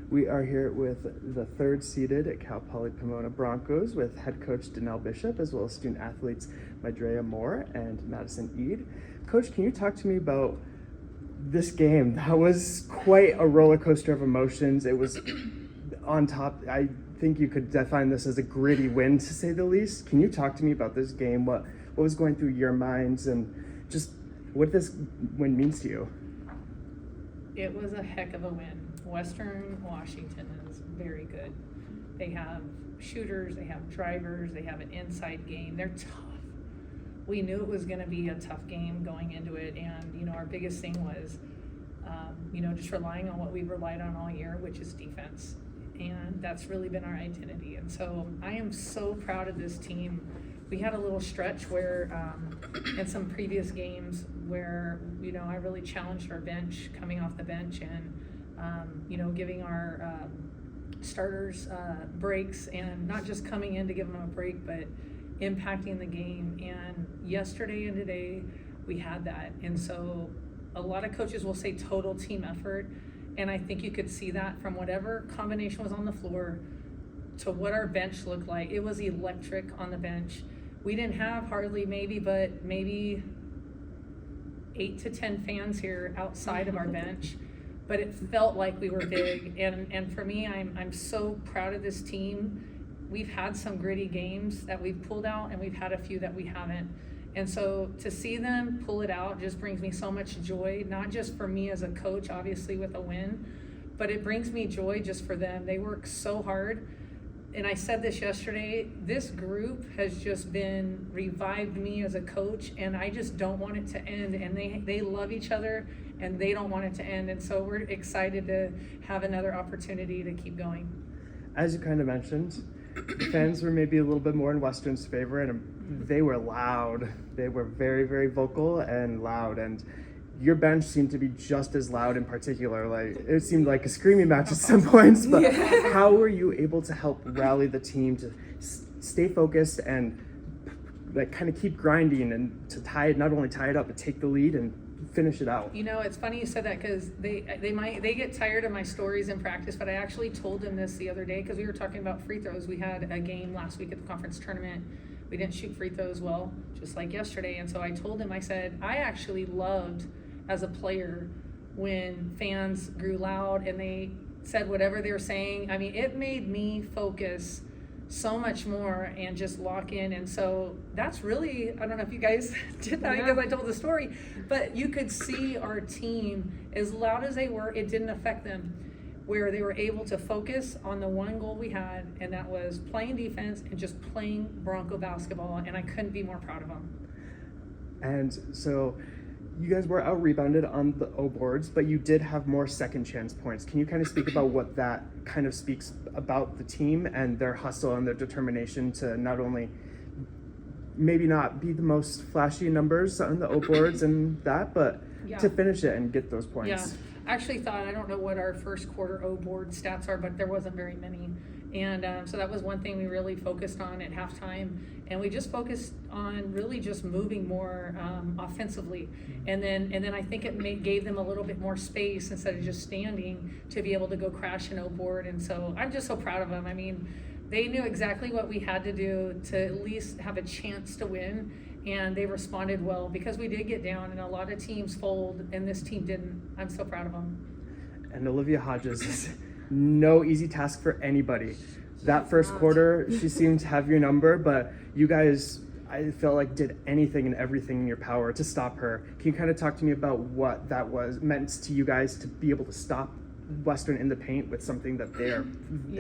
We are here with the third seeded at Cal Poly Pomona Broncos with head coach Danelle Bishop, as well as student athletes Madrea Moore and Madison Eade. Coach, can you talk to me about this game? That was quite a roller coaster of emotions. It was on top. I think you could define this as a gritty win, to say the least. Can you talk to me about this game? What was going through your minds, and just what this win means to you? It was a heck of a win. Western Washington is very good. They have shooters, they have drivers, they have an inside game. They're tough. We knew it was going to be a tough game going into it, and our biggest thing was just relying on what we've relied on all year, which is defense. And that's really been our identity. And so I am so proud of this team. We had a little stretch where in some previous games where I really challenged our bench, coming off the bench, and giving our starters breaks, and not just coming in to give them a break, but impacting the game. And yesterday and today we had that. And so a lot of coaches will say total team effort, and I think you could see that from whatever combination was on the floor to what our bench looked like. It was electric on the bench. We didn't have hardly maybe 8 to 10 fans here outside of our bench, but it felt like we were big. And for me, I'm so proud of this team. We've had some gritty games that we've pulled out, and we've had a few that we haven't. And so to see them pull it out just brings me so much joy, not just for me as a coach, obviously with a win, but it brings me joy just for them. They work so hard. And I said this yesterday, this group has just been revived me as a coach, and I just don't want it to end. And they love each other, and they don't want it to end. And so we're excited to have another opportunity to keep going. As you kind of mentioned, the fans were maybe a little bit more in Western's favor, and they were loud. They were very, very vocal and loud. And your bench seemed to be just as loud in particular. Like, it seemed like a screaming match at some points, but how were you able to help rally the team to stay focused and kind of keep grinding and to not only tie it up, but take the lead and finish it out? It's funny you said that, because they get tired of my stories in practice, but I actually told them this the other day, because we were talking about free throws. We had a game last week at the conference tournament. We didn't shoot free throws well, just like yesterday. And so I told him, I said, I actually loved as a player when fans grew loud and they said whatever they were saying. I mean, it made me focus so much more and just lock in. And so that's really, I don't know if you guys did that because I told the story, but you could see our team, as loud as they were, it didn't affect them, where they were able to focus on the one goal we had, and that was playing defense and just playing Bronco basketball. And I couldn't be more proud of them. And so you guys were out-rebounded on the O boards, but you did have more second chance points. Can you kind of speak about what that kind of speaks about the team and their hustle and their determination to not only maybe not be the most flashy numbers on the O boards and that, but to finish it and get those points? Yeah, I actually thought, I don't know what our first quarter O board stats are, but there wasn't very many. And so that was one thing we really focused on at halftime. And we just focused on really just moving more offensively. And then I think it gave them a little bit more space instead of just standing to be able to go crash an O board. And so I'm just so proud of them. I mean, they knew exactly what we had to do to at least have a chance to win. And they responded well, because we did get down, and a lot of teams fold, and this team didn't. I'm so proud of them. And Olivia Hodges is no easy task for anybody. That first quarter, she seemed to have your number, but you guys, I felt like, did anything and everything in your power to stop her. Can you kind of talk to me about what that meant to you guys to be able to stop Western in the paint with something that they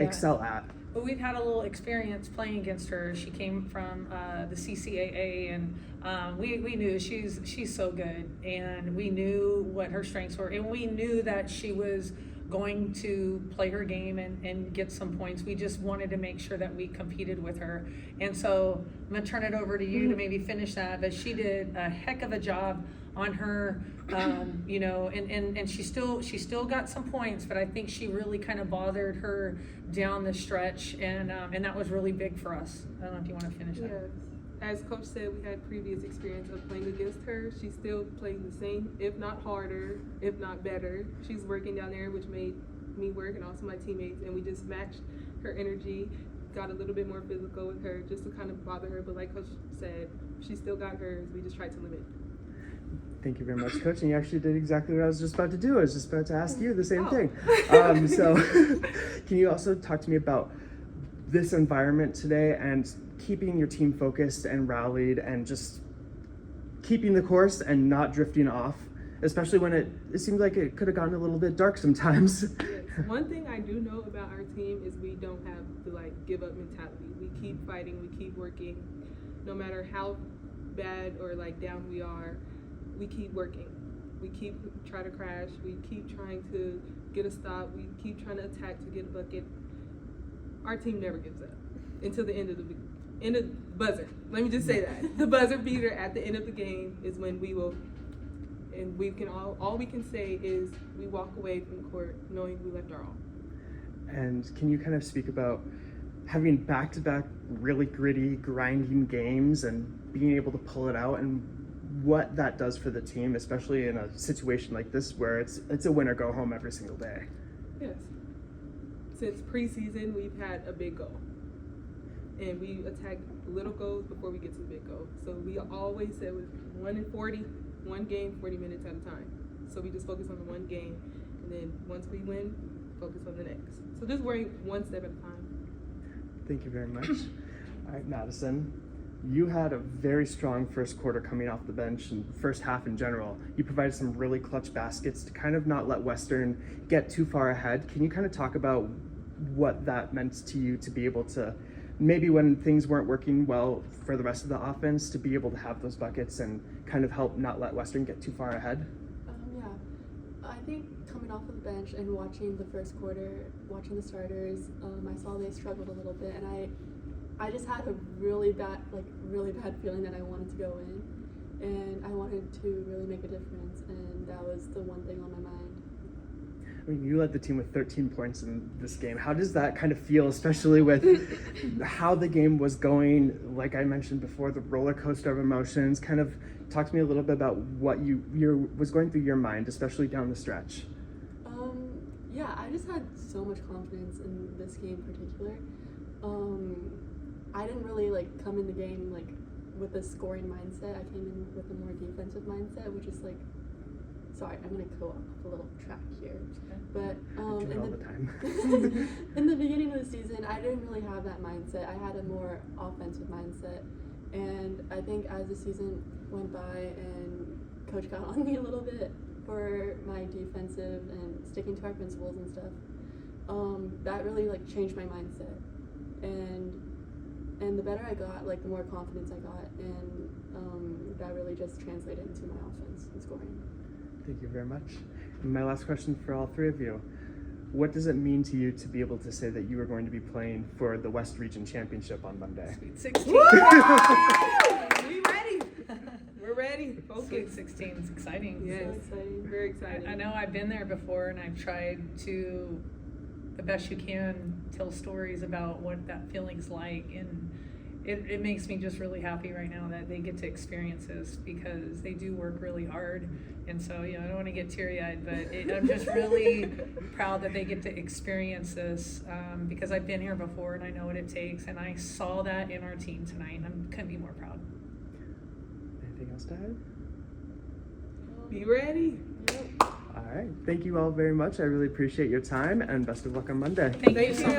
excel at? Well, we've had a little experience playing against her. She came from the CCAA, and we knew she's so good, and we knew what her strengths were, and we knew that she was going to play her game and get some points. We just wanted to make sure that we competed with her. And so I'm gonna turn it over to you to maybe finish that, but she did a heck of a job on her, and she still got some points, but I think she really kind of bothered her down the stretch, and that was really big for us. I don't know if you want to finish that. Yes. As Coach said, we had previous experience of playing against her. She's still playing the same, if not harder, if not better. She's working down there, which made me work and also my teammates, and we just matched her energy, got a little bit more physical with her just to kind of bother her. But like Coach said, she still got hers. We just tried to limit. Thank you very much, Coach. And you actually did exactly what I was just about to do. I was just about to ask you the same Oh. thing. So can you also talk to me about this environment today and keeping your team focused and rallied and just keeping the course and not drifting off, especially when it seemed like it could have gotten a little bit dark sometimes? Yes. One thing I do know about our team is we don't have the give up mentality. We keep fighting, we keep working. No matter how bad or down we are, we keep working. We keep trying to crash, we keep trying to get a stop, we keep trying to attack to get a bucket. Our team never gives up until the end of the buzzer. Let me just say that. The buzzer beater at the end of the game is when we will, and we can all we can say is we walk away from the court knowing we left our all. And can you kind of speak about having back-to-back really gritty, grinding games and being able to pull it out and what that does for the team, especially in a situation like this where it's a win or go home every single day? Yes. Since preseason, we've had a big goal. And we attack little goals before we get to the big goal. So we always said with 1 in 40, one game, 40 minutes at a time. So we just focus on the one game, and then once we win, focus on the next. So just worrying one step at a time. Thank you very much. All right, Madison, you had a very strong first quarter coming off the bench and first half in general. You provided some really clutch baskets to kind of not let Western get too far ahead. Can you kind of talk about what that meant to you to be able to, maybe when things weren't working well for the rest of the offense, to be able to have those buckets and kind of help not let Western get too far ahead? Yeah, I think coming off of the bench and watching the first quarter, watching the starters, I saw they struggled a little bit, and I just had a really bad feeling that I wanted to go in, and I wanted to really make a difference, and that was the one thing on my mind. I mean, you led the team with 13 points in this game. How does that kind of feel, especially with how the game was going? Like I mentioned before, the roller coaster of emotions. Kind of talk to me a little bit about what was going through your mind, especially down the stretch. Yeah, I just had so much confidence in this game in particular. I didn't really come in the game with a scoring mindset. I came in with a more defensive mindset, which is sorry, I'm gonna go off a little track here, but I do it all the time. in the beginning of the season, I didn't really have that mindset. I had a more offensive mindset, and I think as the season went by and Coach got on me a little bit for my defensive and sticking to our principles and stuff, that really changed my mindset, and the better I got, the more confidence I got, and that really just translated into my offense and scoring. Thank you very much. And my last question for all three of you. What does it mean to you to be able to say that you are going to be playing for the West Region Championship on Monday? Sweet 16. We ready. We're ready. Sweet Focus. 16 is exciting. Yes. So exciting. Very exciting. I know I've been there before, and I've tried to, the best you can, tell stories about what that feeling's like, and it makes me just really happy right now that they get to experience this, because they do work really hard. And so, I don't want to get teary-eyed, but I'm just really proud that they get to experience this, because I've been here before and I know what it takes, and I saw that in our team tonight, and I couldn't be more proud. Anything else to add? Be ready. Yep. All right. Thank you all very much. I really appreciate your time, and best of luck on Monday. Thank you so much.